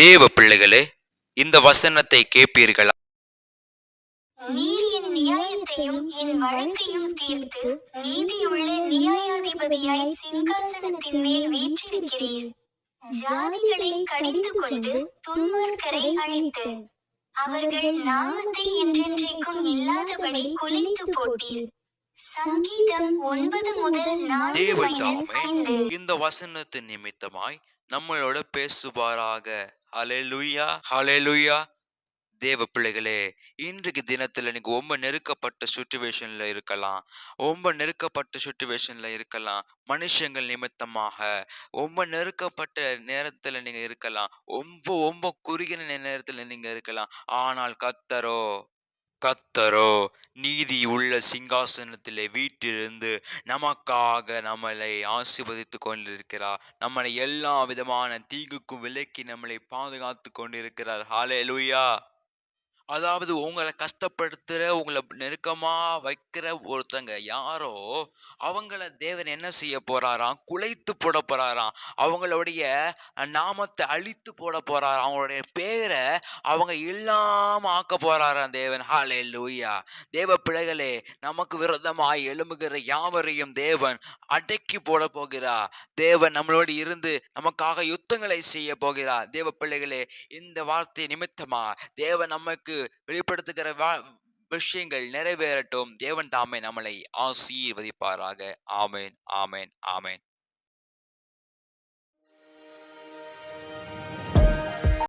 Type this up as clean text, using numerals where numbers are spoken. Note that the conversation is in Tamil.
தேவ பிள்ளைகளே, இந்த வசனத்தை கேட்பீர்களா? நீர் என் நியாயத்தையும் என் வழக்கையும் தீர்த்து நீதியுள்ள நியாயாதிபதியாய் சிங்காசனத்தின் மேல் வீற்றிருக்கிறீர். ஜாதிகளை கடிந்து கொண்டு துன்மார்க்கரை அழித்து அவர்கள் நாமத்தை என்றென்றைக்கும் இல்லாதபடி குலைத்து போட்டீர். சங்கீதம் 9 முதல் 4-5. இந்த வசனத்தின் நிமித்தமாய் நம்மளோட பேசுவாராக. ஹல்லேலூயா, ஹல்லேலூயா. தேவ பிள்ளைகளே, இன்றைக்கு தினத்துல நீங்க ரொம்ப நெருக்கப்பட்ட சுச்சுவேஷன்ல இருக்கலாம். மனுஷங்கள் நிமித்தமாக ரொம்ப நெருக்கப்பட்ட நேரத்துல நீங்க இருக்கலாம். ரொம்ப குறுகின நேரத்துல நீங்க இருக்கலாம். ஆனால் கர்த்தரோ நீதி உள்ள சிங்காசனத்திலே வீற்றிருந்து நமக்காக நம்மளை ஆசீர்வதித்து கொண்டிருக்கிறார். நம்மளை எல்லா விதமான தீங்குக்கும் விலக்கி நம்மளை பாதுகாத்து கொண்டிருக்கிறார். ஹல்லேலூயா. அதாவது உங்களை கஷ்டப்படுத்துற, உங்களை நெருக்கமா வைக்கிற ஒருத்தங்க யாரோ அவங்கள தேவன் என்ன செய்ய போறாராம்? குலைத்து போட போறாராம். அவங்களுடைய நாமத்தை அழித்து போட போறாராம். அவங்களுடைய பேரை அவங்க இல்லாம ஆக்க போறாராம் தேவன். ஹல்லேலூயா. தேவ பிள்ளைகளே, நமக்கு விரோதமாய் எழும்புகிற யாவரையும் தேவன் அடக்கி போட போகிறார். தேவன் நம்மளோடு இருந்து நமக்காக யுத்தங்களை செய்ய போகிறார். தேவ பிள்ளைகளே, இந்த வார்த்தை நிமித்தமா தேவன் நமக்கு வெளிப்படுத்துகிற விஷயங்கள் நிறைவேறட்டும். தேவன் தாமே நம்மளை ஆசீர்வதிப்பாராக. ஆமேன், ஆமேன், ஆமேன்.